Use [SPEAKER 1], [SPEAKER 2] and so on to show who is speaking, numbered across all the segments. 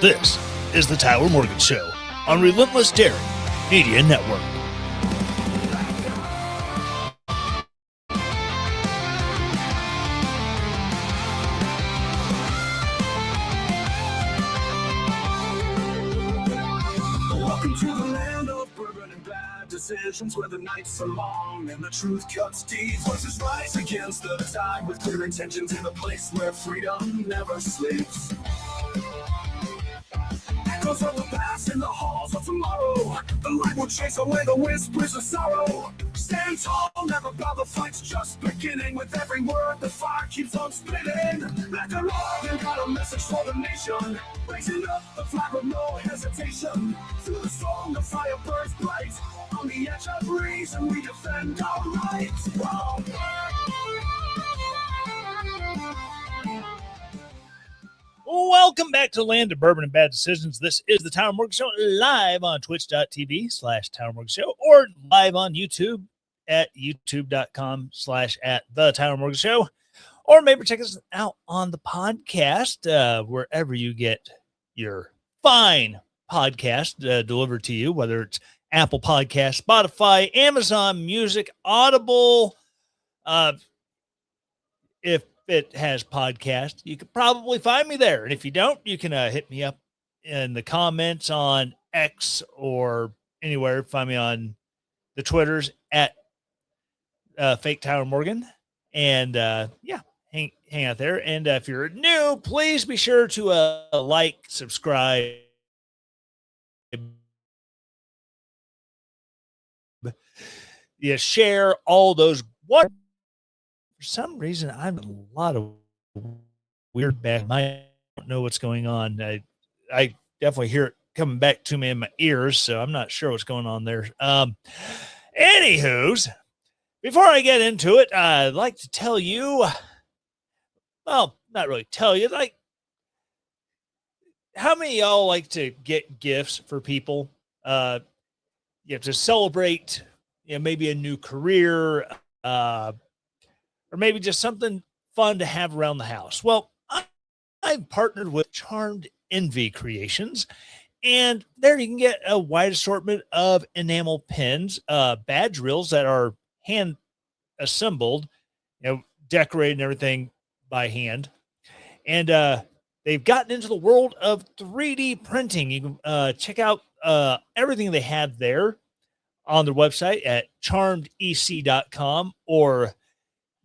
[SPEAKER 1] This is the Tyler Morgan Show on Relentless Dairy Media Network.
[SPEAKER 2] Welcome to the land of bourbon and bad decisions, where the nights are long and the truth cuts deep. Voices rise against the tide with clear intentions, in a place where freedom never sleeps. Echoes of the past in the halls of tomorrow. The light will chase away the whispers of sorrow. Stand tall, never bow, the fight's just beginning. With every word, the fire keeps on spitting. Let the Lord got a message for the nation, raising up the flag with no hesitation. Through the storm, the fire burns bright. On the edge of reason, we defend our rights. Whoa.
[SPEAKER 1] Welcome back to the land of bourbon and bad decisions. This is the Tyler Morgan Show, live on twitch.tv/Tyler Morgan Show, or live on YouTube at youtube.com/at the Tyler Morgan Show, or maybe check us out on the podcast, wherever you get your fine podcast delivered to you, whether it's Apple Podcasts, Spotify, Amazon Music, Audible. If it has podcast, you could probably find me there. And if you don't, you can hit me up in the comments on X or anywhere. Find me on the Twitters at Fake Tyler Morgan. And hang out there. And if you're new, please be sure to like, subscribe, share all those. For some reason, I'm a lot of weird back. I don't know what's going on. I definitely hear it coming back to me in my ears, so I'm not sure what's going on there. Anywho's, before I get into it, I'd like to tell you, well, not really tell you, like, how many of y'all like to get gifts for people? You have to celebrate, maybe a new career, or maybe just something fun to have around the house. Well, I've partnered with Charmed Envy Creations, and there you can get a wide assortment of enamel pins, badge reels that are hand assembled, decorated and everything by hand. And they've gotten into the world of 3D printing. You can check out everything they have there on their website at charmedec.com, or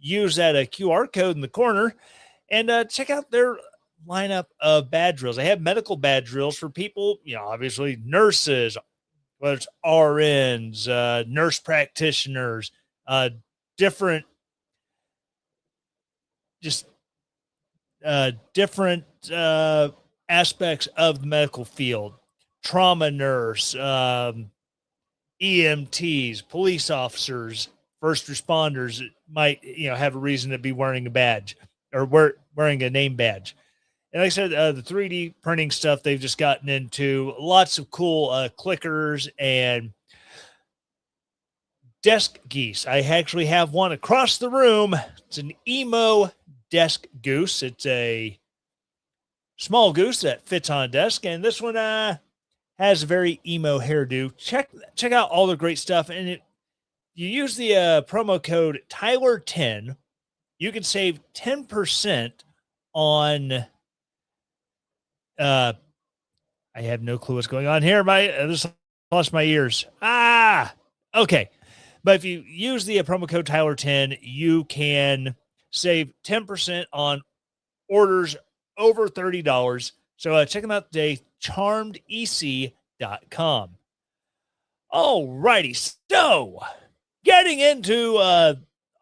[SPEAKER 1] use that QR code in the corner and check out their lineup of badge drills. They have medical badge drills for people, obviously nurses, whether it's RNs, nurse practitioners, different aspects of the medical field, trauma nurse, EMTs, police officers, first responders might, have a reason to be wearing a badge or wearing a name badge. And like I said, the 3D printing stuff, they've just gotten into lots of cool clickers and desk geese. I actually have one across the room. It's an emo desk goose. It's a small goose that fits on a desk. And this one has a very emo hairdo. Check out all the great stuff. And you use the promo code Tyler10, you can save 10% on. I have no clue what's going on here. This lost my ears. Okay. But if you use the promo code Tyler10, you can save 10% on orders over $30. So check them out today, charmedec.com. All righty. So, getting into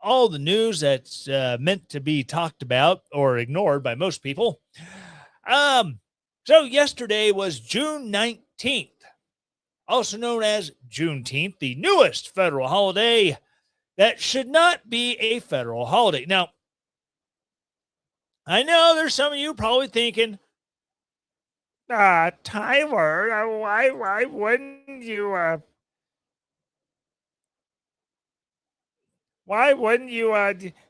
[SPEAKER 1] all the news that's meant to be talked about or ignored by most people. So yesterday was June 19th, also known as Juneteenth, the newest federal holiday that should not be a federal holiday. Now, I know there's some of you probably thinking, Tyler, why wouldn't you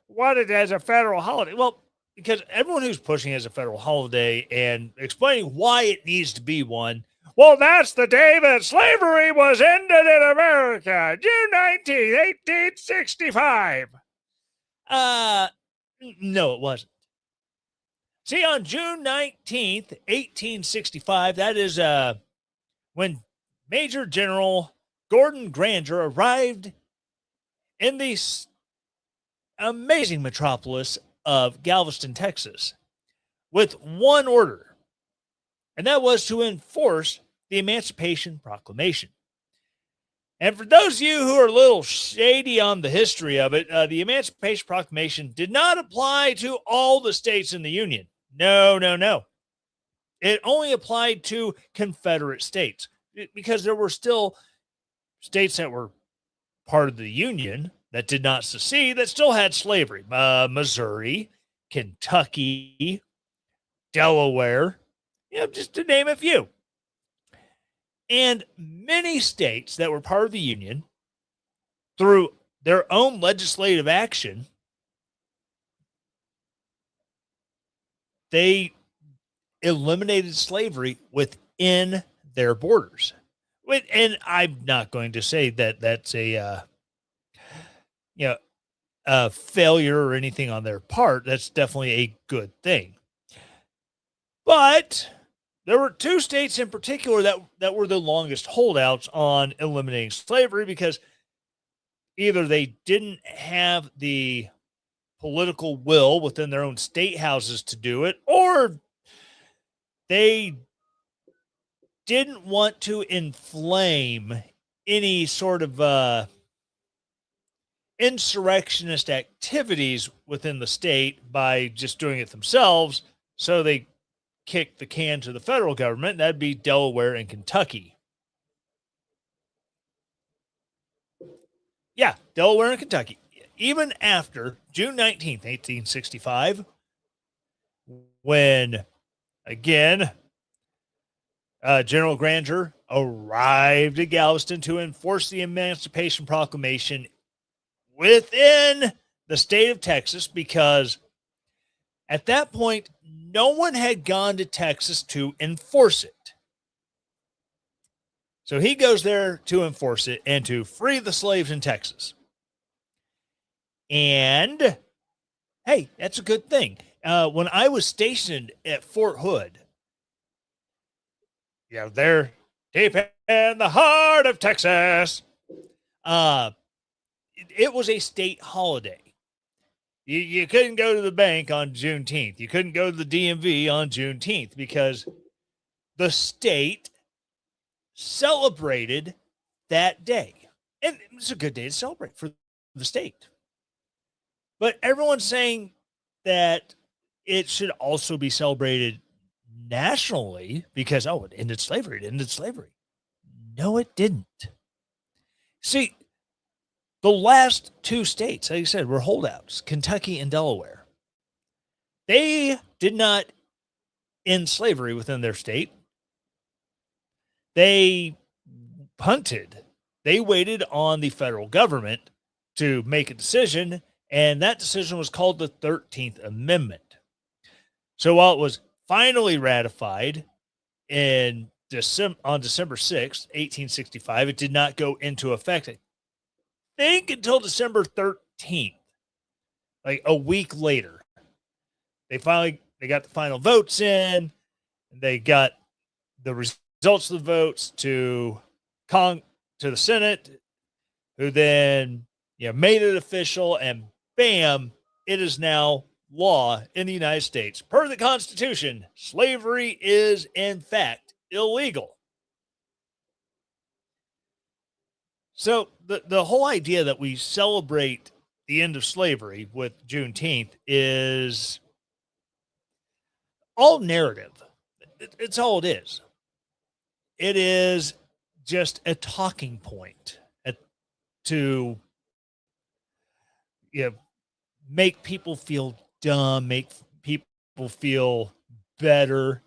[SPEAKER 1] want it as a federal holiday? Well, because everyone who's pushing it as a federal holiday and explaining why it needs to be one, well, that's the day that slavery was ended in America, June 19th, 1865. No, it wasn't. See, on June 19th, 1865, that is when Major General Gordon Granger arrived in the amazing metropolis of Galveston, Texas, with one order, and that was to enforce the Emancipation Proclamation. And for those of you who are a little shady on the history of it, the Emancipation Proclamation did not apply to all the states in the Union. No, no, no. It only applied to Confederate states because there were still states that were part of the Union that did not secede that still had slavery. Missouri, Kentucky, Delaware, just to name a few. And many states that were part of the Union, through their own legislative action, they eliminated slavery within their borders. And I'm not going to say that that's a failure or anything on their part. That's definitely a good thing. But there were two states in particular that were the longest holdouts on eliminating slavery because either they didn't have the political will within their own state houses to do it, or they didn't want to inflame any sort of insurrectionist activities within the state by just doing it themselves. So they kicked the can to the federal government. That'd be Delaware and Kentucky. Yeah, Delaware and Kentucky. Even after June 19th, 1865, when, again, General Granger arrived at Galveston to enforce the Emancipation Proclamation within the state of Texas, because at that point, no one had gone to Texas to enforce it. So he goes there to enforce it and to free the slaves in Texas. And hey, that's a good thing. When I was stationed at Fort Hood, there deep in the heart of Texas, it was a state holiday. You couldn't go to the bank on Juneteenth. You couldn't go to the DMV on Juneteenth because the state celebrated that day. And it's a good day to celebrate for the state. But everyone's saying that it should also be celebrated nationally because, it ended slavery. It ended slavery. No, it didn't. See, the last two states, like I said, were holdouts, Kentucky and Delaware. They did not end slavery within their state. They punted. They waited on the federal government to make a decision, and that decision was called the 13th Amendment. So while it was finally ratified on December 6th, 1865, it did not go into effect, I think, until December 13th, like a week later. They got the final votes in, and they got the results of the votes to the Senate, who then made it official, and bam, it is now law in the United States. Per the Constitution, slavery is in fact illegal. So the whole idea that we celebrate the end of slavery with Juneteenth is all narrative. It's all it is. It is just a talking point to make people feel dumb, make people feel better,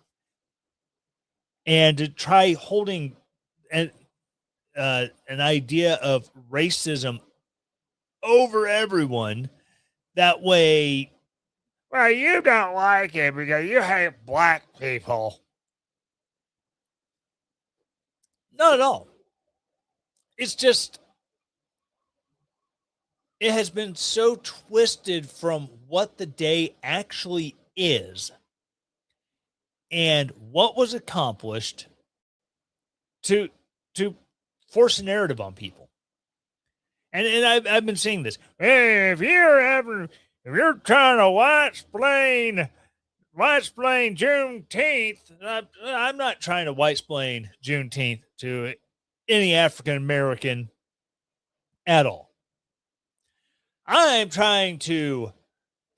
[SPEAKER 1] and to try holding an idea of racism over everyone. That way, well, you don't like it because you hate black people. Not at all. It's just, it has been so twisted from what the day actually is and what was accomplished to to force a narrative on people. And I've been seeing this. Hey, if you're trying to white explain Juneteenth, I'm not trying to white explain Juneteenth to any African American at all. I'm trying to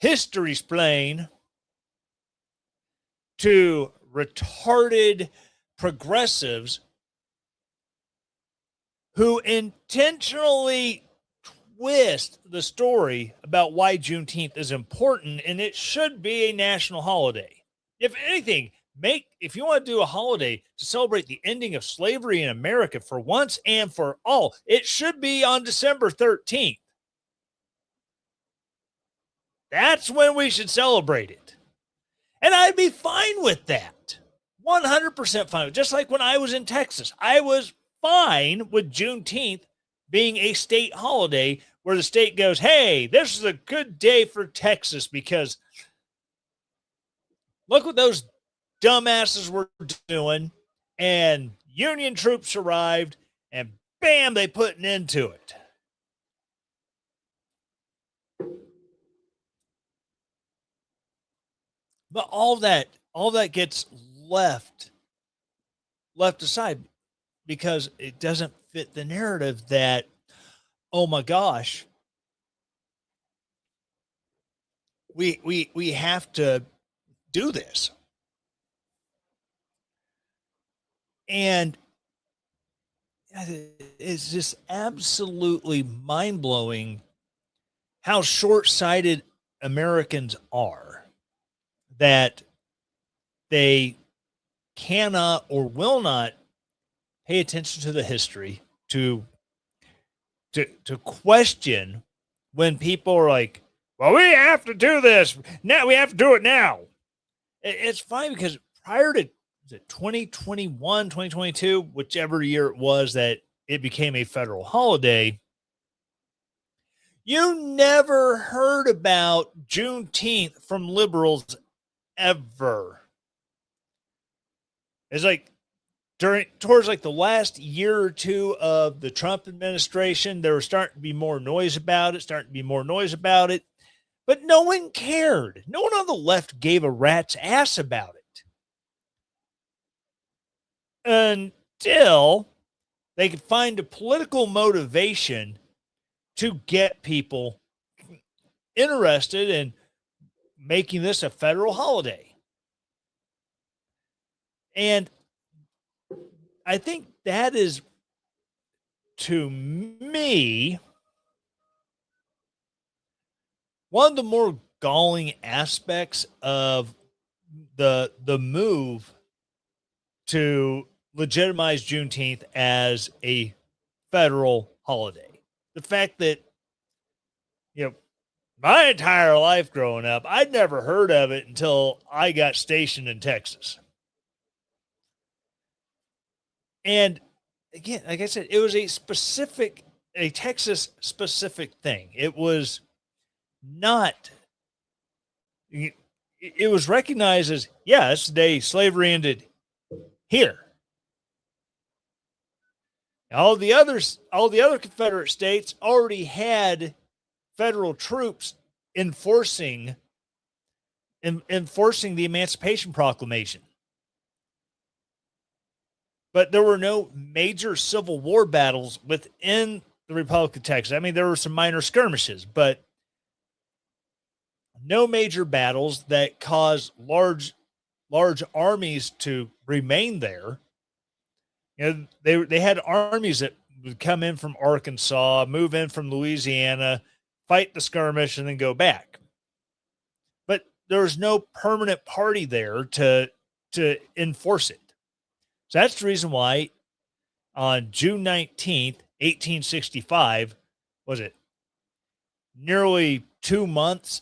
[SPEAKER 1] history explain to retarded progressives who intentionally twist the story about why Juneteenth is important and it should be a national holiday. If anything, if you want to do a holiday to celebrate the ending of slavery in America for once and for all, it should be on December 13th. That's when we should celebrate it. And I'd be fine with that. 100% fine. Just like when I was in Texas, I was fine with Juneteenth being a state holiday where the state goes, hey, this is a good day for Texas because look what those dumbasses were doing. And Union troops arrived and bam, they put an end to it. But all that gets left aside because it doesn't fit the narrative that, oh my gosh, we have to do this. And it's just absolutely mind-blowing how short-sighted Americans are, that they cannot or will not pay attention to the history, to question when people are like, well, we have to do this now. We have to do it now. It's fine because prior to 2021, 2022, whichever year it was that it became a federal holiday, you never heard about Juneteenth from liberals ever. It's like towards like the last year or two of the Trump administration, there was starting to be more noise about it, but no one cared. No one on the left gave a rat's ass about it until they could find a political motivation to get people interested in making this a federal holiday. And I think that is, to me, one of the more galling aspects of the move to legitimize Juneteenth as a federal holiday. The fact that, my entire life growing up, I'd never heard of it until I got stationed in Texas. And again, like I said, it was a Texas specific thing. It was not, it was recognized as, yeah, that's the day slavery ended here. All the other Confederate states already had federal troops enforcing the Emancipation Proclamation. But there were no major Civil War battles within the Republic of Texas. I mean, there were some minor skirmishes, but no major battles that caused large armies to remain there. They had armies that would come in from Arkansas, move in from Louisiana, fight the skirmish, and then go back. But there was no permanent party there to enforce it. So that's the reason why on June 19th, 1865, was it nearly 2 months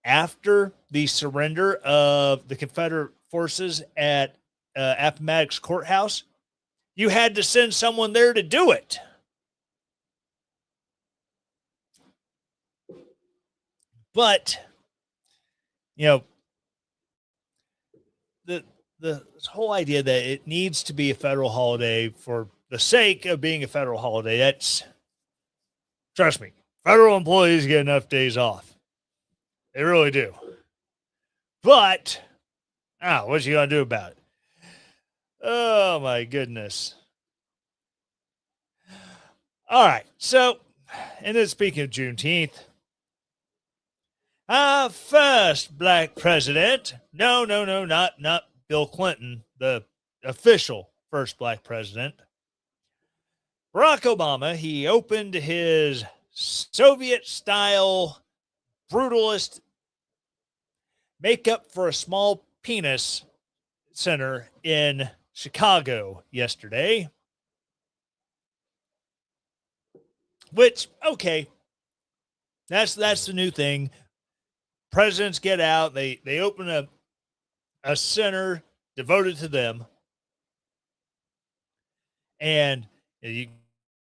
[SPEAKER 1] after the surrender of the Confederate forces at Appomattox Courthouse, you had to send someone there to do it. But, you know, this whole idea that it needs to be a federal holiday for the sake of being a federal holiday, that's, trust me, federal employees get enough days off. They really do. But, what you going to do about it? Oh, my goodness. All right. So, and then speaking of Juneteenth, first black president. No, not Bill Clinton, the official first black president. Barack Obama, he opened his Soviet-style brutalist makeup for a small penis center in Chicago yesterday. Which, okay, that's the new thing. Presidents get out, they open a center devoted to them, and you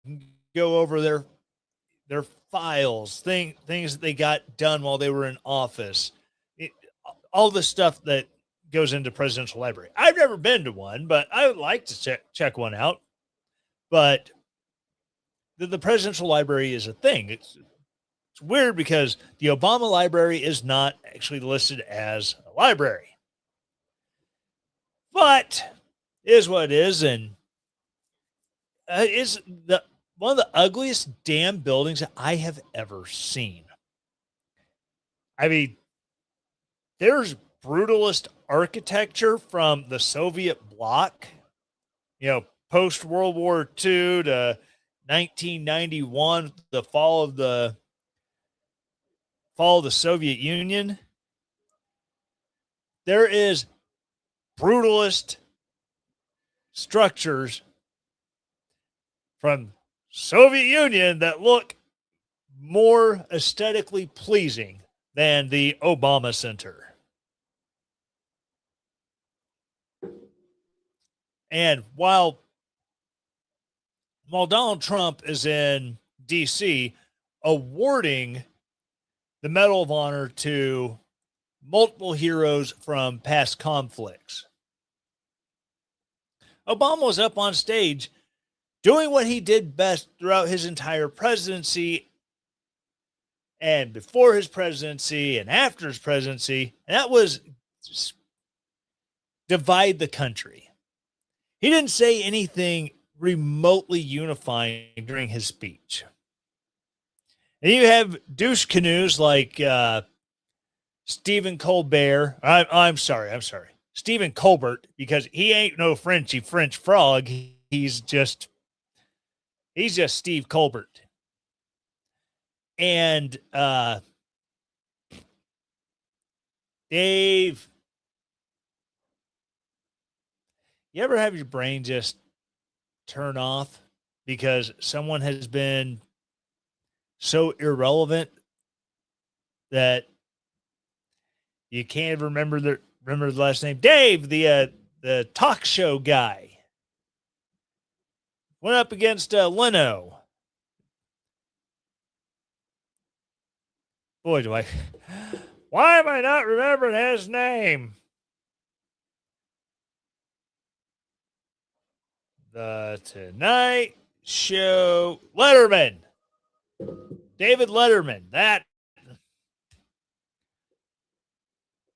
[SPEAKER 1] can go over their files, things that they got done while they were in office, all the stuff that goes into presidential library. I've never been to one, but I would like to check one out. But the presidential library is a thing. It's weird because the Obama library is not actually listed as a library. But it is what it is, and is one of the ugliest damn buildings that I have ever seen. I mean, there's brutalist architecture from the Soviet bloc, post World War II to 1991, the fall of the Soviet Union. There is brutalist structures from Soviet Union that look more aesthetically pleasing than the Obama Center. And while Donald Trump is in D.C. awarding the Medal of Honor to multiple heroes from past conflicts, Obama was up on stage doing what he did best throughout his entire presidency and before his presidency and after his presidency, and that was divide the country. He didn't say anything remotely unifying during his speech. And you have douche canoes like Stephen Colbert. I'm sorry. Stephen Colbert, because he ain't no French frog. He's just Steve Colbert. And Dave, you ever have your brain just turn off because someone has been so irrelevant that you can't remember the last name? Dave, the talk show guy, went up against Leno. Boy, why am I not remembering his name? The Tonight Show, Letterman. David Letterman. That,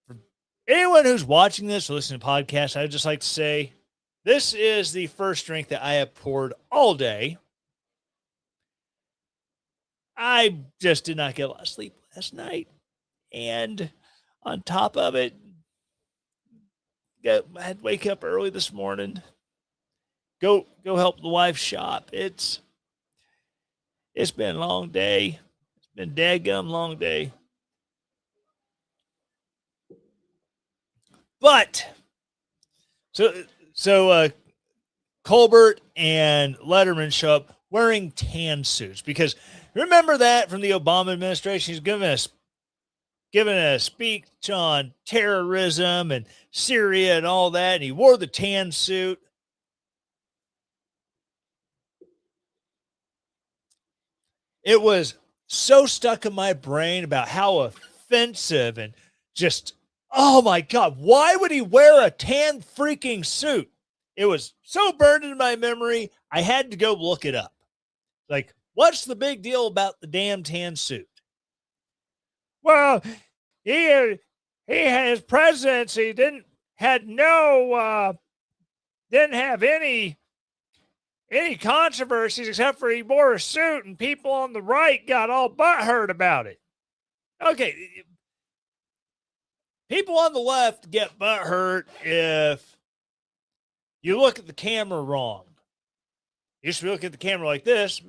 [SPEAKER 1] for anyone who's watching this or listening to podcasts, I would just like to say this is the first drink that I have poured all day. I just did not get a lot of sleep last night. And on top of it, I had to wake up early this morning. Go help the wife shop. It's been a long day. It's been a dadgum long day. But so Colbert and Letterman show up wearing tan suits, because remember that from the Obama administration, he's giving us giving a speech on terrorism and Syria and all that, and he wore the tan suit. It was so stuck in my brain about how offensive and just, oh my God, why would he wear a tan freaking suit? It was so burned in my memory, I had to go look it up. Like, what's the big deal about the damn tan suit? Well, he had his presidency didn't have any controversies except for he wore a suit and people on the right got all butthurt about it. Okay, people on the left get butthurt if you look at the camera wrong. You should look at the camera like this,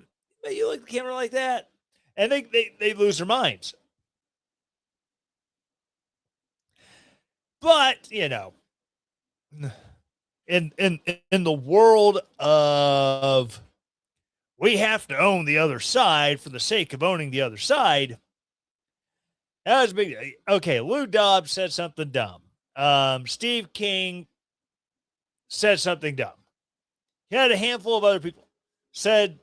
[SPEAKER 1] but you look at the camera like that, and they lose their minds. But, you know, in the world of we have to own the other side for the sake of owning the other side, that was big. Okay, Lou Dobbs said something dumb. Steve King said something dumb. He had a handful of other people said,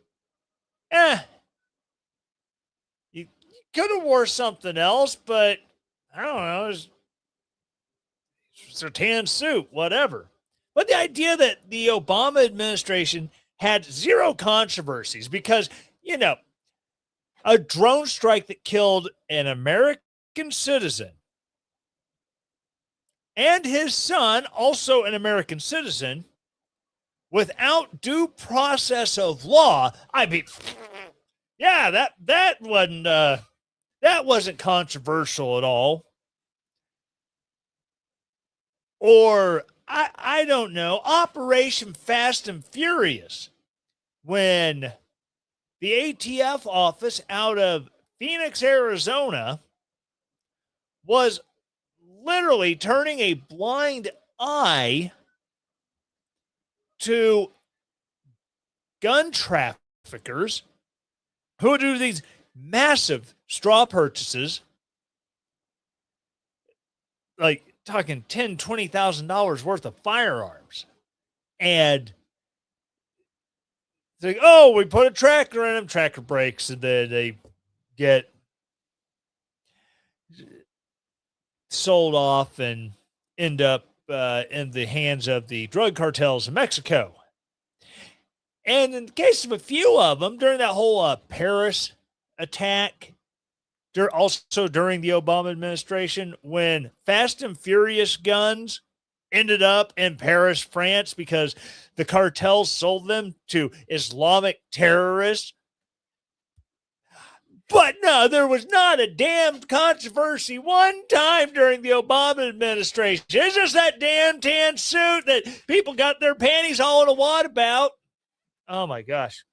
[SPEAKER 1] you could have wore something else, but I don't know, it's a tan suit, whatever. But the idea that the Obama administration had zero controversies because, you know, a drone strike that killed an American citizen and his son, also an American citizen, without due process of law. I mean, yeah, that wasn't controversial at all. Or I don't know, Operation Fast and Furious, when the ATF office out of Phoenix, Arizona, was literally turning a blind eye to gun traffickers who would do these massive straw purchases, like talking $10,000, $20,000 worth of firearms. And it's like, oh, we put a tracker in them, tracker breaks, and then they get sold off and end up in the hands of the drug cartels in Mexico. And in the case of a few of them, during that whole Paris attack, also during the Obama administration, when Fast and Furious guns ended up in Paris, France, because the cartels sold them to Islamic terrorists. But no, there was not a damn controversy one time during the Obama administration. It's just that damn tan suit that people got their panties all in a wad about. Oh my gosh.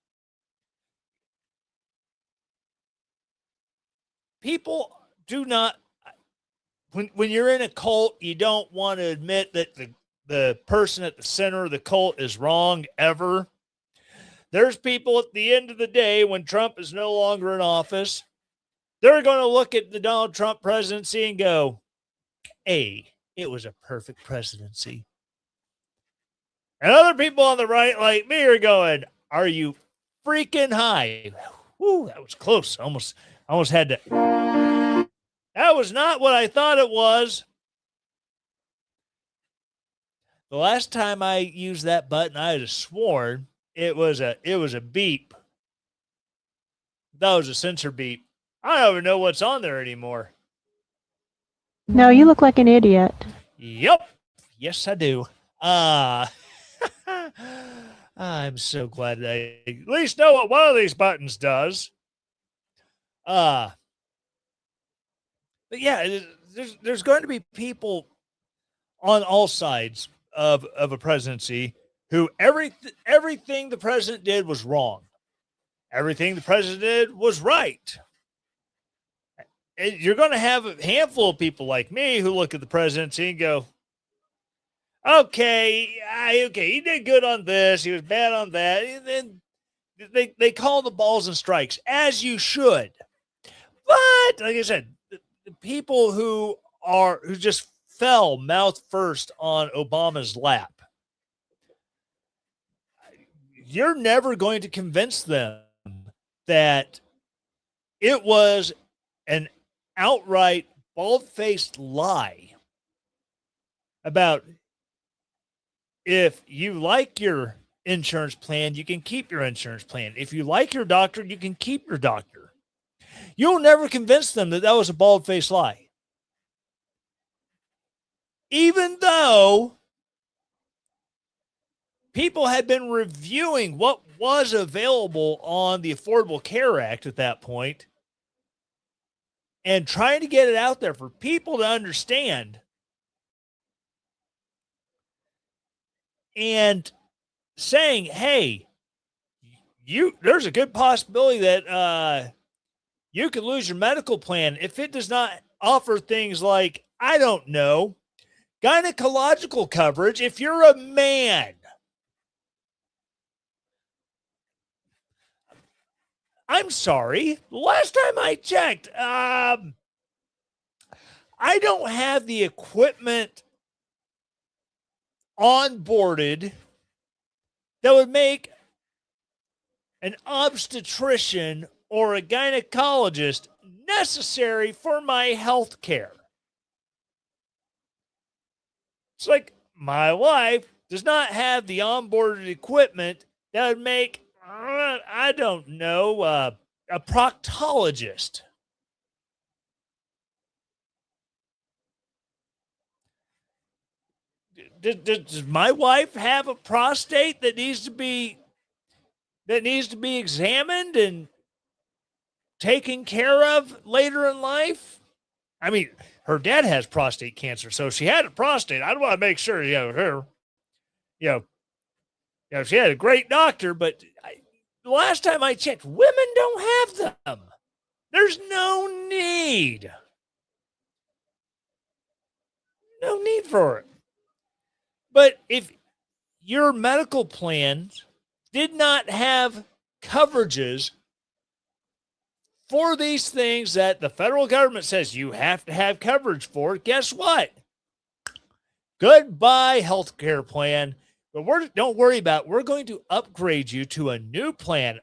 [SPEAKER 1] People do not, when you're in a cult, you don't want to admit that the person at the center of the cult is wrong ever. There's people at the end of the day, when Trump is no longer in office, they're going to look at the Donald Trump presidency and go, hey, it was a perfect presidency. And other people on the right, like me, are going, are you freaking high? Whew, that was close. Almost had to. That was not what I thought it was. The last time I used that button, I had sworn it was a beep. That was a sensor beep. I don't even know what's on there anymore.
[SPEAKER 3] No, you look like an idiot.
[SPEAKER 1] Yep. Yes, I do. I'm so glad I at least know what one of these buttons does. But yeah, there's going to be people on all sides of a presidency who everything the president did was wrong. Everything the president did was right. And you're going to have a handful of people like me who look at the presidency and go, okay, he did good on this, he was bad on that. And then they call the balls and strikes, as you should. But like I said, the people who just fell mouth first on Obama's lap, you're never going to convince them that it was an outright bald-faced lie about if you like your insurance plan, you can keep your insurance plan. If you like your doctor, you can keep your doctor. You'll never convince them that that was a bald-faced lie. Even though people had been reviewing what was available on the Affordable Care Act at that point and trying to get it out there for people to understand. And saying, hey, there's a good possibility that you could lose your medical plan if it does not offer things like, I don't know, gynecological coverage if you're a man. I'm sorry. Last time I checked, I don't have the equipment onboarded that would make an obstetrician or a gynecologist necessary for my health care. It's like my wife does not have the onboarded equipment that would make, I don't know, a proctologist. Does my wife have a prostate that needs to be examined and taken care of later in life? I mean, her dad has prostate cancer, so she had a prostate. I want to make sure, she had a great doctor, but the last time I checked, women don't have them. There's no need. No need for it. But if your medical plans did not have coverages for these things that the federal government says you have to have coverage for, guess what? Goodbye, healthcare plan. But don't worry about it. We're going to upgrade you to a new plan,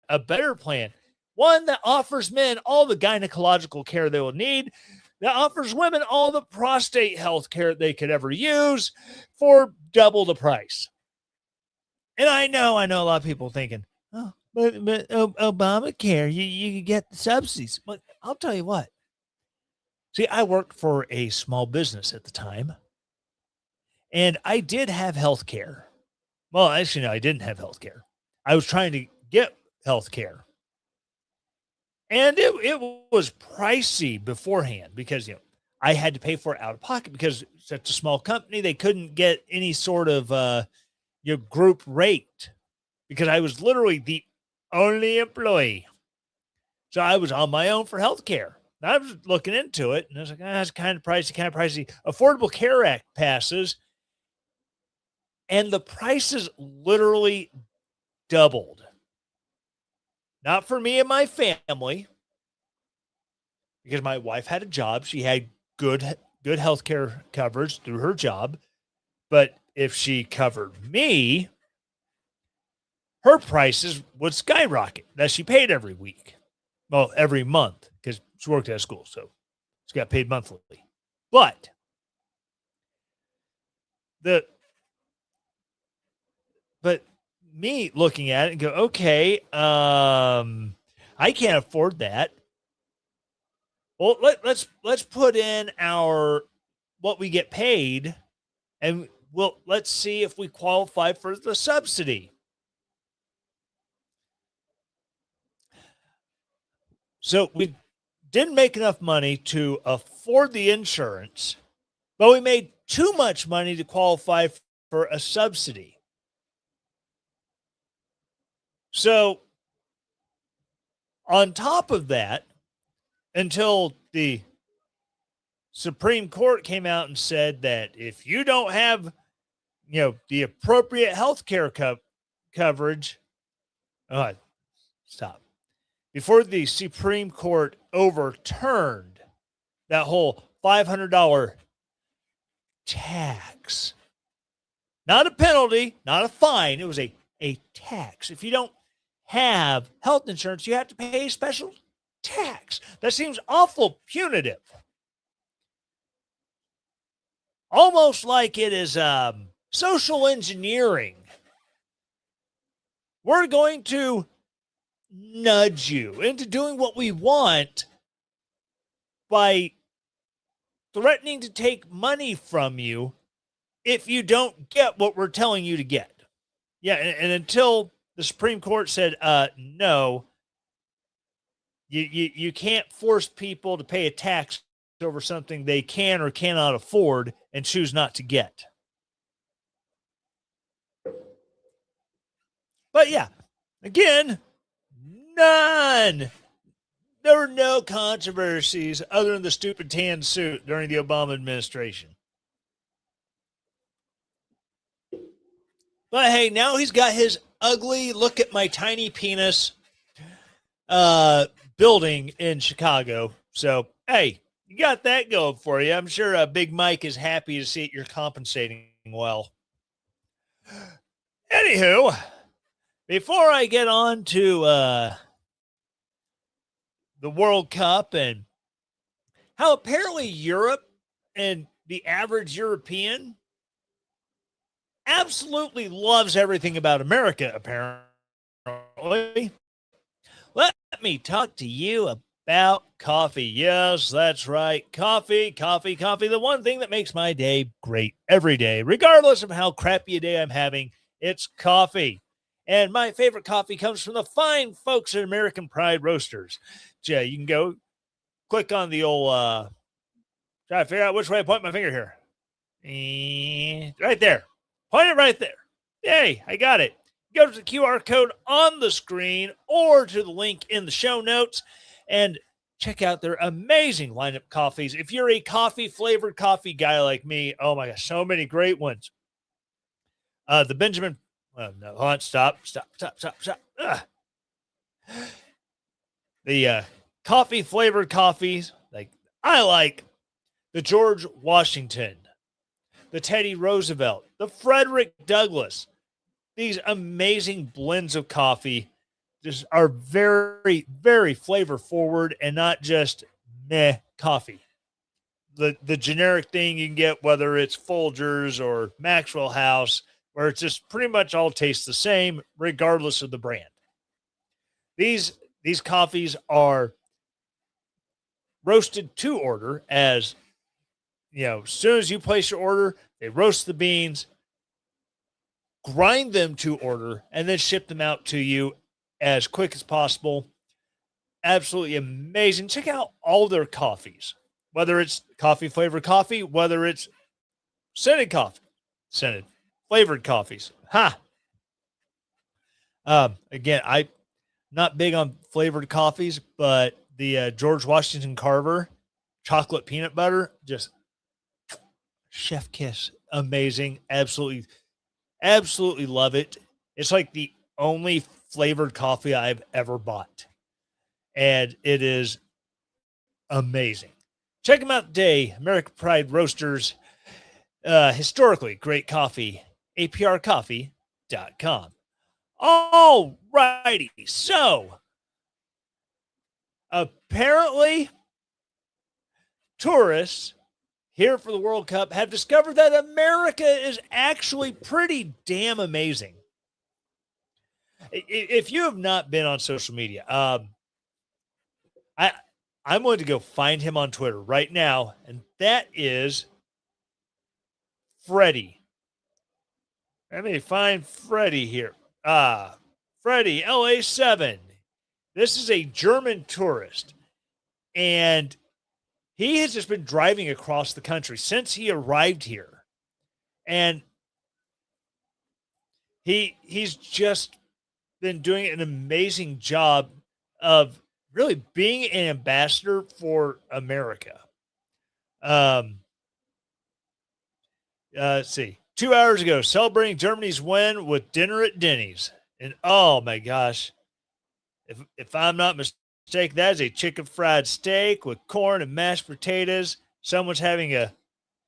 [SPEAKER 1] a better plan, one that offers men all the gynecological care they will need, that offers women all the prostate health care they could ever use for double the price. And I know a lot of people thinking, oh, but Obamacare, you get the subsidies. But I'll tell you what. See, I worked for a small business at the time, and I did have health care. Well, actually, no, I didn't have health care. I was trying to get health care. And it was pricey beforehand because, I had to pay for it out of pocket because it's such a small company. They couldn't get any sort of group rate because I was literally the only employee. So I was on my own for healthcare. I was looking into it and I was like, that's kind of pricey. Affordable Care Act passes and the prices literally doubled. Not for me and my family, because my wife had a job. She had good healthcare coverage through her job. But if she covered me, her prices would skyrocket that she paid every week. Well, every month, because she worked at a school, so she got paid monthly. But me looking at it and go, okay, I can't afford that. Well, let's put in what we get paid, and let's see if we qualify for the subsidy. So we didn't make enough money to afford the insurance, but we made too much money to qualify for a subsidy. So on top of that, until the Supreme Court came out and said that if you don't have, the appropriate health care coverage, stop. Before the Supreme Court overturned that whole $500 tax. Not a penalty, not a fine. It was a tax. If you don't have health insurance, you have to pay a special tax. That seems awful punitive. Almost like it is social engineering. We're going to nudge you into doing what we want by threatening to take money from you if you don't get what we're telling you to get. Yeah, and until the Supreme Court said no, you can't force people to pay a tax over something they can or cannot afford and choose not to get. But yeah, again, none. There were no controversies other than the stupid tan suit during the Obama administration. But hey, now he's got his ugly look at my tiny penis building in Chicago. So, hey, you got that going for you. I'm sure Big Mike is happy to see it. You're compensating well. Anywho, before I get on to the World Cup and how apparently Europe and the average European absolutely loves everything about America, apparently. Let me talk to you about coffee. Yes, that's right. Coffee. The one thing that makes my day great every day, regardless of how crappy a day I'm having, it's coffee. And my favorite coffee comes from the fine folks at American Pride Roasters. Yeah, you can go click on the old, try to figure out which way I point my finger here. Right there. Point it right there. Yay, I got it. Go to the QR code on the screen or to the link in the show notes and check out their amazing lineup of coffees. If you're a coffee-flavored coffee guy like me, oh my gosh, so many great ones. The Benjamin, no, hold on, stop. Ugh. The coffee-flavored coffees, like I like the George Washington, the Teddy Roosevelt, the Frederick Douglass. These amazing blends of coffee just are very, very flavor forward and not just meh coffee. The generic thing you can get, whether it's Folgers or Maxwell House, where it's just pretty much all tastes the same, regardless of the brand. These coffees are roasted to order, as you know, as soon as you place your order, they roast the beans, grind them to order, and then ship them out to you as quick as possible. Absolutely amazing. Check out all their coffees, whether it's coffee flavored coffee, whether it's scented flavored coffees. Again, I'm not big on flavored coffees, but the George Washington Carver chocolate peanut butter, just chef kiss. Amazing. Absolutely love it. It's like the only flavored coffee I've ever bought. And it is amazing. Check them out today. American Pride Roasters. Historically great coffee. APRcoffee.com. All righty. So, apparently, tourists here for the World Cup have discovered that America is actually pretty damn amazing. If you have not been on social media, I'm going to go find him on Twitter right now, and that is Freddie. Let me find Freddie here. Freddie, LA7. This is a German tourist, and he has just been driving across the country since he arrived here. And he's just been doing an amazing job of really being an ambassador for America. Let's see. 2 hours ago, celebrating Germany's win with dinner at Denny's. And oh my gosh, if I'm not mistaken, steak. That is a chicken fried steak with corn and mashed potatoes. Someone's having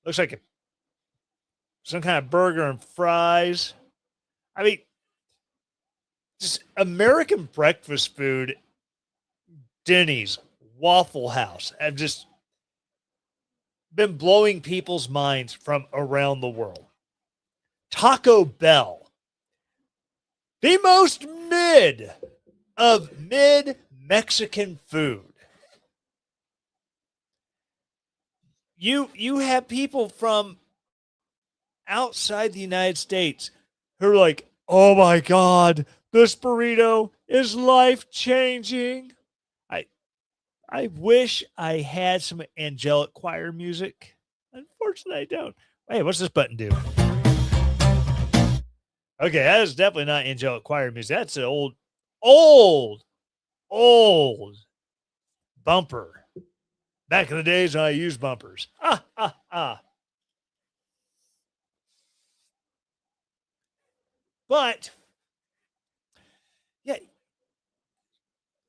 [SPEAKER 1] looks like some kind of burger and fries. I mean, just American breakfast food, Denny's, Waffle House have just been blowing people's minds from around the world. Taco Bell, the most mid of mid Mexican food. You have people from outside the United States who are like, oh my God, this burrito is life changing. I wish I had some angelic choir music. Unfortunately, I don't. Hey, what's this button do? Okay, that is definitely not angelic choir music. That's an old bumper. Back in the days when I used bumpers. But yeah,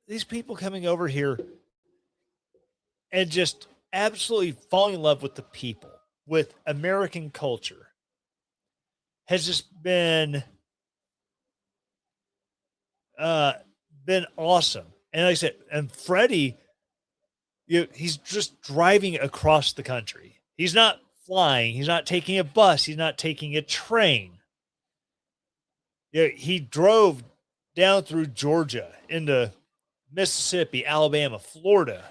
[SPEAKER 1] these people coming over here and just absolutely falling in love with the people, with American culture, has just been awesome. And like I said, and Freddie, he's just driving across the country. He's not flying. He's not taking a bus. He's not taking a train. He drove down through Georgia into Mississippi, Alabama, Florida,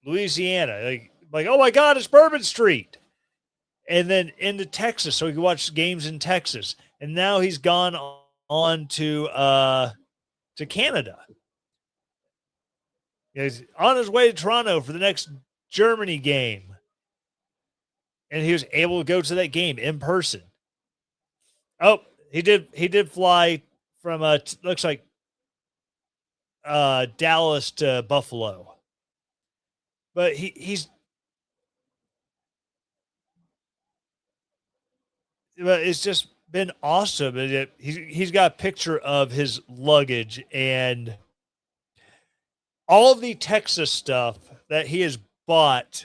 [SPEAKER 1] Louisiana, like, oh my God, it's Bourbon Street. And then into Texas, so he could watch games in Texas. And now he's gone on to Canada. He's on his way to Toronto for the next Germany game. And he was able to go to that game in person. Oh, he did fly from looks like Dallas to Buffalo. But it's just been awesome. And he's got a picture of his luggage and all of the Texas stuff that he has bought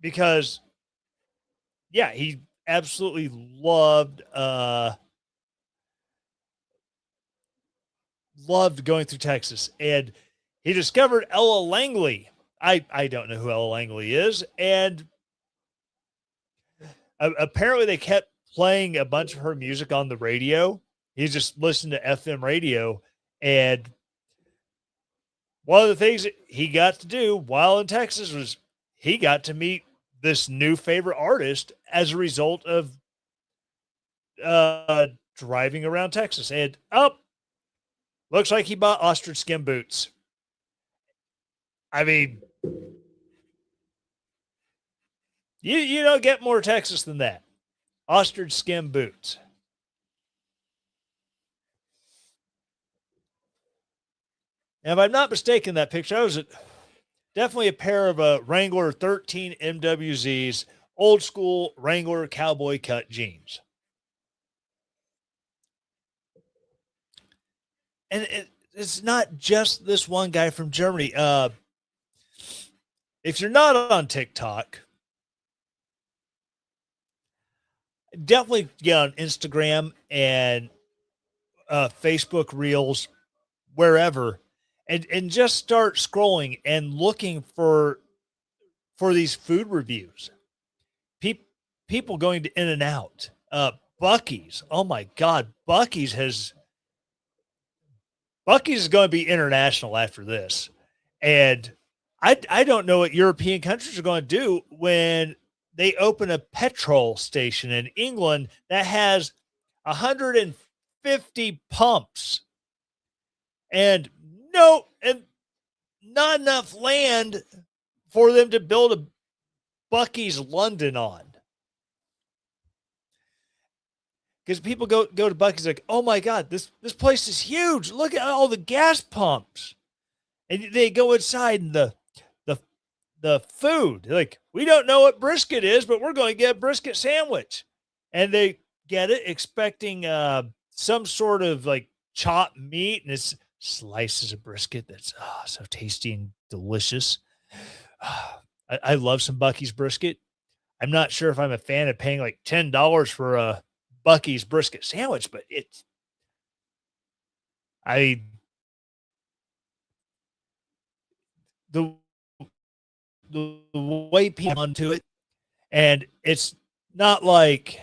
[SPEAKER 1] because, yeah, he absolutely loved going through Texas. And he discovered Ella Langley. I don't know who Ella Langley is. And apparently they kept playing a bunch of her music on the radio. He just listened to FM radio. And one of the things that he got to do while in Texas was he got to meet this new favorite artist as a result of driving around Texas. And looks like he bought ostrich skin boots. I mean, you don't get more Texas than that. Ostrich skin boots. And if I'm not mistaken, that picture, I was definitely a pair of Wrangler 13 MWZs, old school Wrangler cowboy cut jeans. And it's not just this one guy from Germany. If you're not on TikTok, definitely get on Instagram and Facebook Reels, wherever, and just start scrolling and looking for these food reviews. People going to In-N-Out, Buc-ee's. Oh my God, Buc-ee's is going to be international after this. And I don't know what European countries are going to do when they open a petrol station in England that has 150 pumps and not enough land for them to build a Buc-ee's London on. Because people go to Buc-ee's like, oh my God, this place is huge. Look at all the gas pumps. And they go inside and the food, like, we don't know what brisket is, but we're going to get a brisket sandwich. And they get it expecting some sort of like chopped meat, and it's slices of brisket that's so tasty and delicious. I love some Bucky's brisket. I'm not sure if I'm a fan of paying like $10 for a Bucky's brisket sandwich, but I the the way people onto it, and it's not like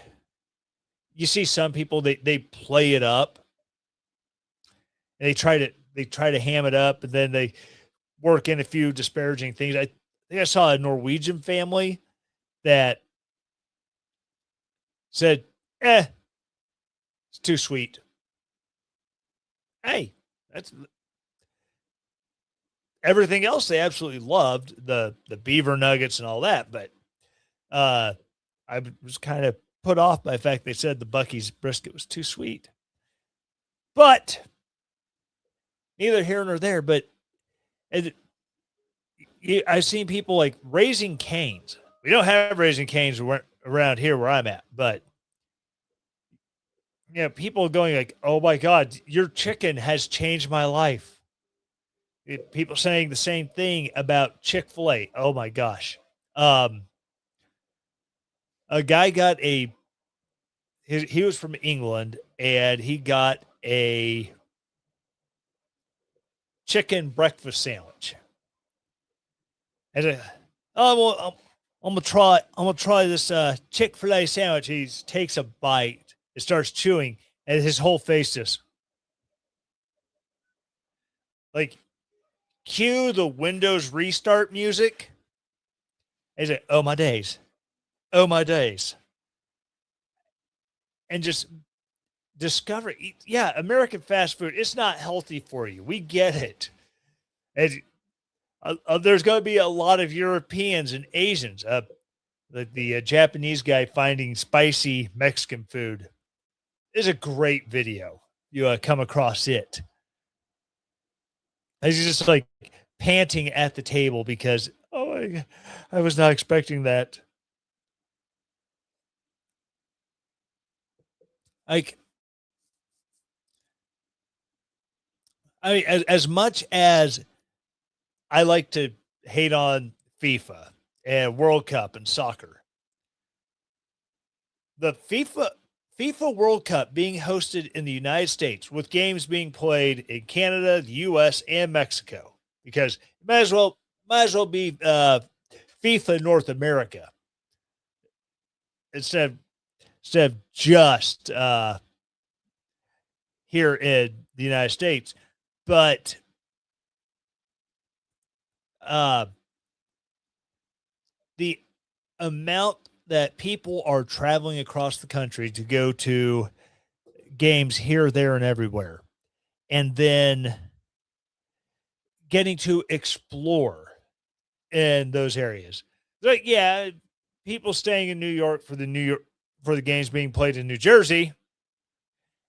[SPEAKER 1] you see some people they play it up and they try to ham it up, and then they work in a few disparaging things. I think I saw a Norwegian family that said, it's too sweet. Hey, that's everything else they absolutely loved, the beaver nuggets and all that, but I was kind of put off by the fact they said the Bucky's brisket was too sweet. But neither here nor there, but I've seen people like Raising Cane's. We don't have Raising Cane's around here where I'm at, but people going like, "Oh my God, your chicken has changed my life." People saying the same thing about Chick-fil-A. Oh my gosh. A guy got he was from England, and he got a chicken breakfast sandwich. And I'm gonna try this Chick-fil-A sandwich. He takes a bite, it starts chewing, and his whole face just like cue the Windows restart music. He's like, oh my days. Oh my days. And just discover, yeah, American fast food, it's not healthy for you. We get it. And there's going to be a lot of Europeans and Asians. The Japanese guy finding spicy Mexican food is a great video. You come across it. He's just like panting at the table because, I was not expecting that. Like, I mean, as much as I like to hate on FIFA and World Cup and soccer, the FIFA World Cup being hosted in the United States with games being played in Canada, the US, and Mexico, because it might as well be FIFA North America instead of just here in the United States. But the amount that people are traveling across the country to go to games here, there, and everywhere, and then getting to explore in those areas. Like, yeah, people staying in New York for the games being played in New Jersey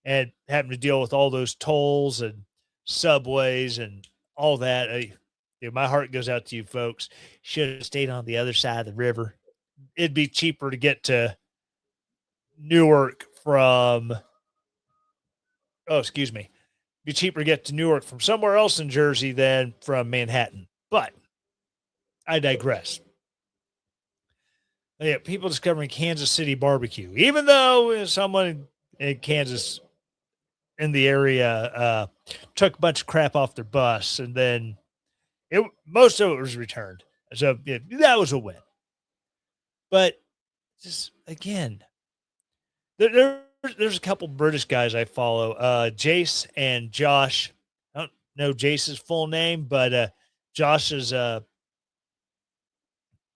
[SPEAKER 1] and having to deal with all those tolls and subways and all that. My heart goes out to you folks. Should have stayed on the other side of the river. It'd be cheaper to get to Newark from, be cheaper to get to Newark from somewhere else in Jersey than from Manhattan. But I digress. Yeah, people discovering Kansas City barbecue, even though someone in Kansas in the area took a bunch of crap off their bus, and then most of it was returned. So that was a win. But just again, there's a couple British guys I follow, Jace and Josh. I don't know Jace's full name, but Josh's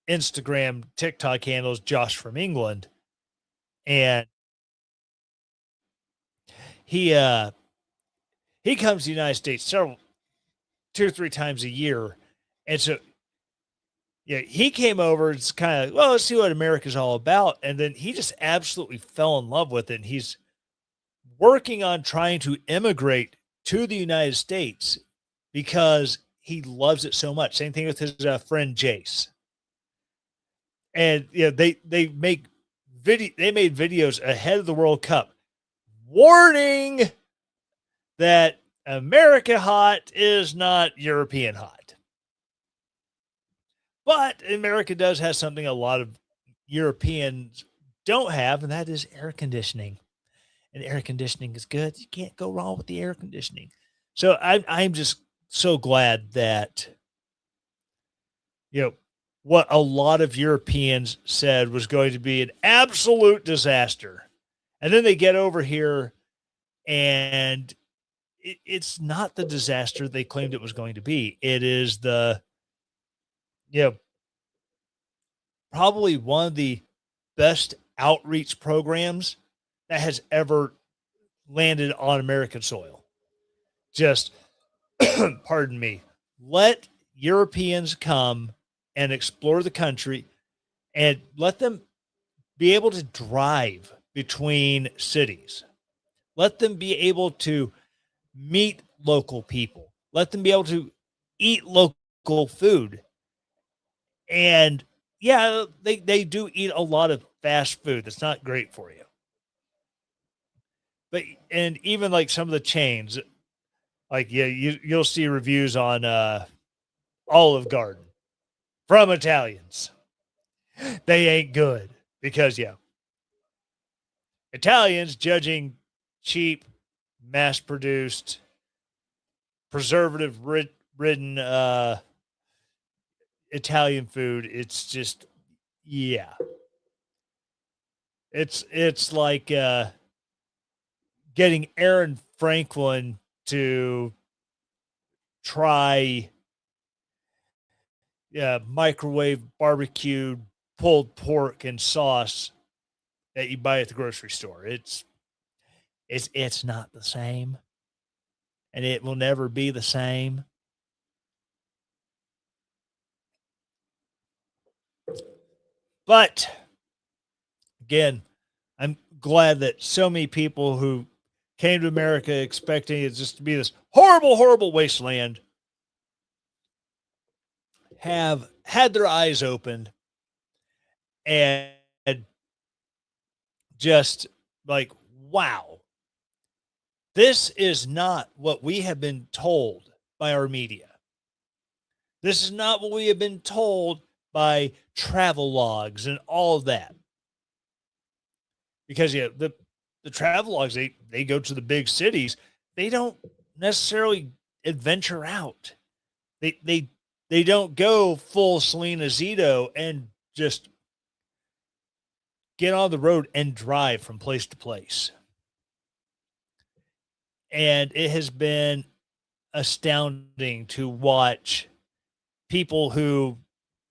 [SPEAKER 1] Instagram, TikTok handle is Josh from England, and he comes to the United States 2 or 3 times a year, and so he came over. It's kind of, let's see what America's all about, and then he just absolutely fell in love with it. And he's working on trying to immigrate to the United States because he loves it so much. Same thing with his friend Jace. And they made videos ahead of the World Cup warning that America hot is not European hot. But America does have something a lot of Europeans don't have, and that is air conditioning. And air conditioning is good. You can't go wrong with the air conditioning. So I'm just so glad that, what a lot of Europeans said was going to be an absolute disaster. And then they get over here and it's not the disaster they claimed it was going to be. It is probably one of the best outreach programs that has ever landed on American soil. Just, pardon me, let Europeans come and explore the country and let them be able to drive between cities. Let them be able to meet local people. Let them be able to eat local food. And yeah, they do eat a lot of fast food that's not great for you. But and even like some of the chains, like you'll see reviews on Olive Garden from Italians. They ain't good because Italians judging cheap, mass-produced, preservative-ridden Italian food. It's just it's like getting Aaron Franklin to try microwave barbecued pulled pork and sauce that you buy at the grocery store. It's not the same, and it will never be the same. But again, I'm glad that so many people who came to America expecting it just to be this horrible, horrible wasteland have had their eyes opened and just like, wow, this is not what we have been told by our media. This is not what we have been told by travel logs and all of that. Because the travel logs, they go to the big cities. They don't necessarily adventure out. They don't go full Selena Zito and just get on the road and drive from place to place. And it has been astounding to watch people who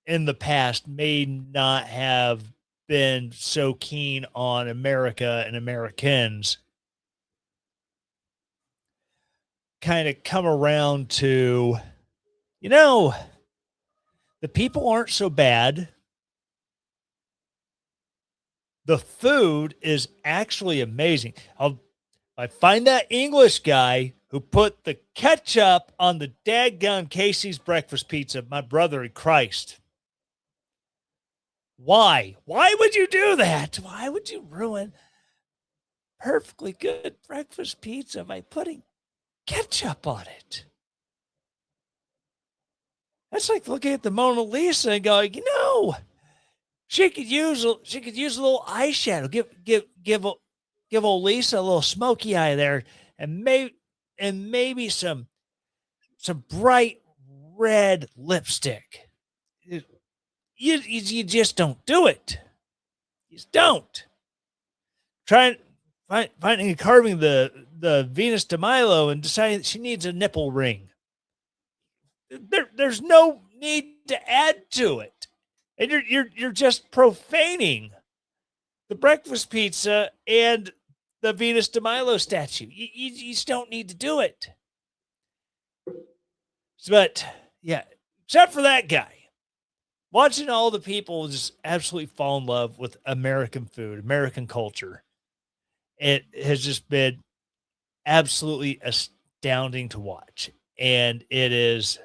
[SPEAKER 1] in the past may not have been so keen on America and Americans kind of come around to, the people aren't so bad. The food is actually amazing. I find that English guy who put the ketchup on the dadgum Casey's breakfast pizza, my brother in Christ. Why? Why would you do that? Why would you ruin perfectly good breakfast pizza by putting ketchup on it? That's like looking at the Mona Lisa and going, she could use a little eyeshadow. Give old Lisa a little smoky eye there, and maybe some bright red lipstick. You just don't do it. You just don't. Finding and carving the Venus de Milo and deciding that she needs a nipple ring. There's no need to add to it, and you're just profaning the breakfast pizza and the Venus de Milo statue. You just don't need to do it. But yeah, except for that guy. Watching all the people just absolutely fall in love with American food, American culture, it has just been absolutely astounding to watch. And it is,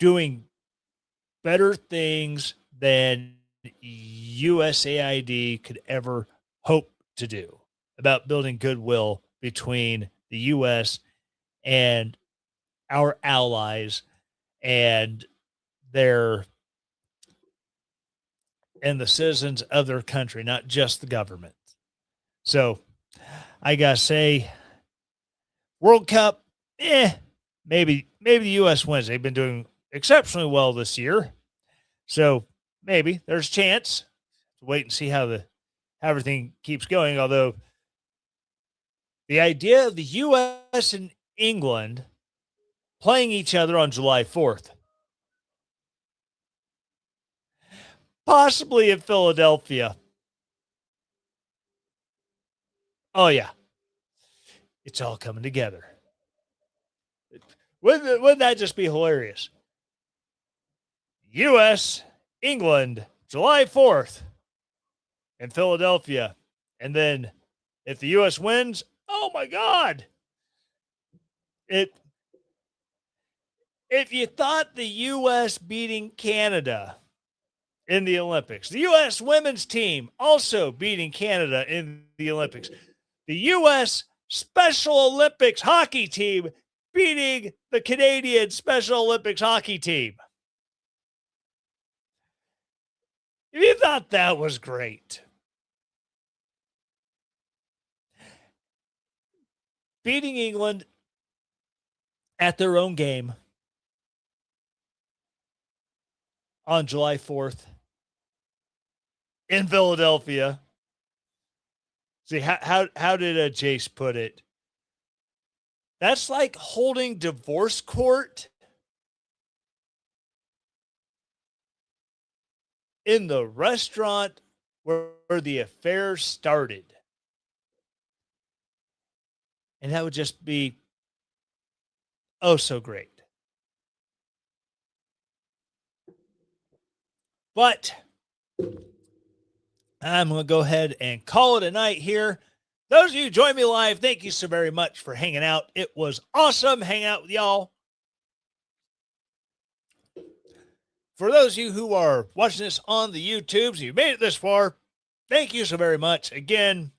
[SPEAKER 1] doing better things than USAID could ever hope to do. about building goodwill between the U.S. and our allies and the citizens of their country, not just the government. So I gotta say, World Cup, maybe the U.S. wins. They've been doing exceptionally well this year, so maybe there's a chance. Wait and see how everything keeps going. Although the idea of the U.S. and England playing each other on July 4th, possibly in Philadelphia. Oh yeah, it's all coming together. Wouldn't that just be hilarious? U.S., England, July 4th in Philadelphia. And then if the U.S. wins, oh my God. If you thought the U.S. beating Canada in the Olympics, the U.S. women's team also beating Canada in the Olympics, the U.S. Special Olympics hockey team beating the Canadian Special Olympics hockey team. If you thought that was great, beating England at their own game on July 4th in Philadelphia. See, how did Jace put it? That's like holding divorce court in the restaurant where the affair started. And that would just be oh so great. But I'm going to go ahead and call it a night here. Those of you who joined me live, thank you so very much for hanging out. It was awesome hanging out with y'all. For those of you who are watching this on the YouTubes, you made it this far, thank you so very much. Again,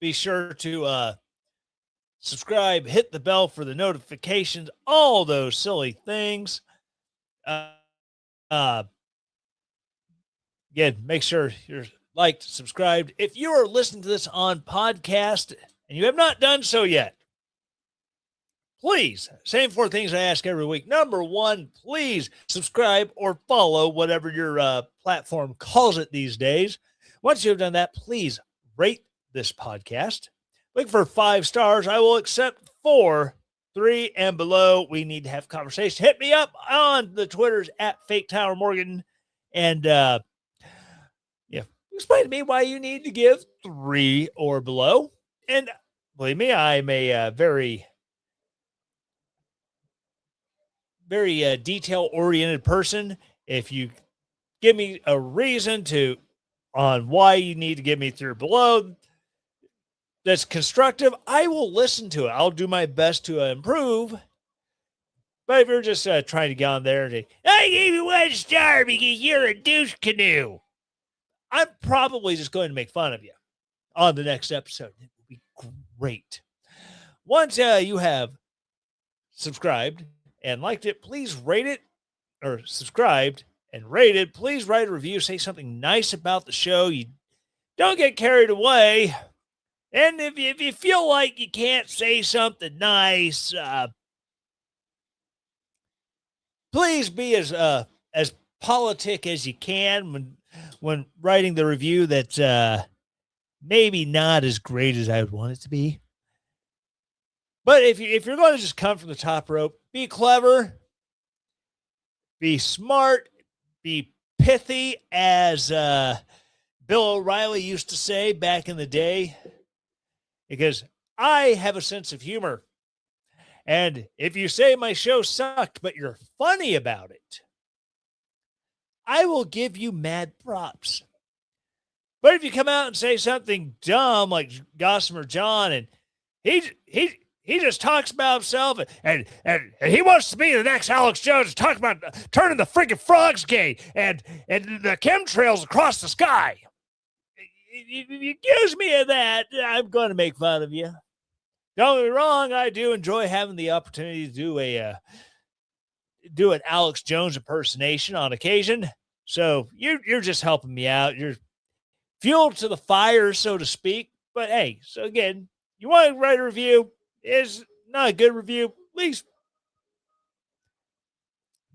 [SPEAKER 1] be sure to subscribe, hit the bell for the notifications, all those silly things. Again, make sure you're liked, subscribed. If you are listening to this on podcast and you have not done so yet, please, same four things I ask every week. Number one, please subscribe or follow, whatever your platform calls it these days. Once you have done that, please rate this podcast. Look for 5 stars. I will accept 4, 3, and below. We need to have conversation. Hit me up on the Twitters at Fake Tower Morgan. And explain to me why you need to give 3 or below. And believe me, I'm a very detail-oriented person. If you give me a reason on why you need to give me 3 or below that's constructive, I will listen to it. I'll do my best to improve. But if you're just trying to get on there and say, I gave you 1 star because you're a douche canoe, I'm probably just going to make fun of you on the next episode. It will be great. Once you have subscribed and liked it, please rate it, or subscribed and rated. Please write a review. Say something nice about the show. You don't get carried away. And if you feel like you can't say something nice, please be as politic as you can when writing the review that's maybe not as great as I would want it to be. But if you're going to just come from the top rope, be clever, be smart, be pithy, as Bill O'Reilly used to say back in the day, because I have a sense of humor. And if you say my show sucked, but you're funny about it, I will give you mad props. But if you come out and say something dumb like Gossamer John, and he just talks about himself, and he wants to be the next Alex Jones, talk about turning the freaking frogs gay and the chemtrails across the sky. if you accuse me of that, I'm going to make fun of you. Don't get me wrong, I do enjoy having the opportunity to do an Alex Jones impersonation on occasion. So you're just helping me out. You're fuel to the fire, so to speak. But hey, so again, you want to write a review? Is not a good review. At least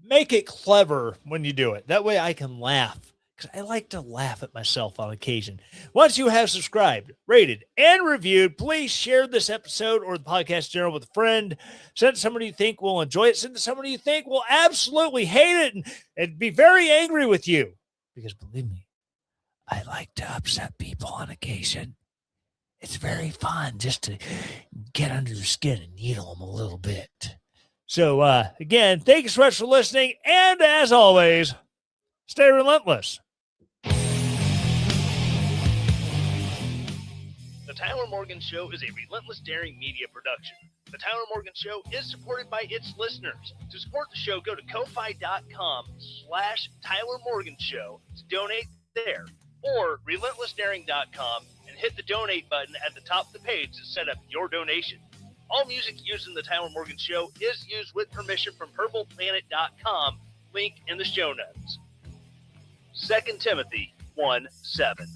[SPEAKER 1] make it clever when you do it. That way I can laugh, because I like to laugh at myself on occasion. Once you have subscribed, rated, and reviewed, please share this episode or the podcast in general with a friend. Send it to somebody you think will enjoy it. Send it to somebody you think will absolutely hate it and be very angry with you. Because believe me, I like to upset people on occasion. It's very fun just to get under their skin and needle them a little bit. So, again, thank you so much for listening. And as always, stay relentless.
[SPEAKER 4] The Tyler Morgan Show is a Relentless Daring media production. The Tyler Morgan Show is supported by its listeners. To support the show, go to ko-fi.com/Tyler Morgan Show to donate there, or relentlessdaring.com and hit the donate button at the top of the page to set up your donation. All music used in the Tyler Morgan Show is used with permission from purpleplanet.com, link in the show notes. 2 Timothy 1:7.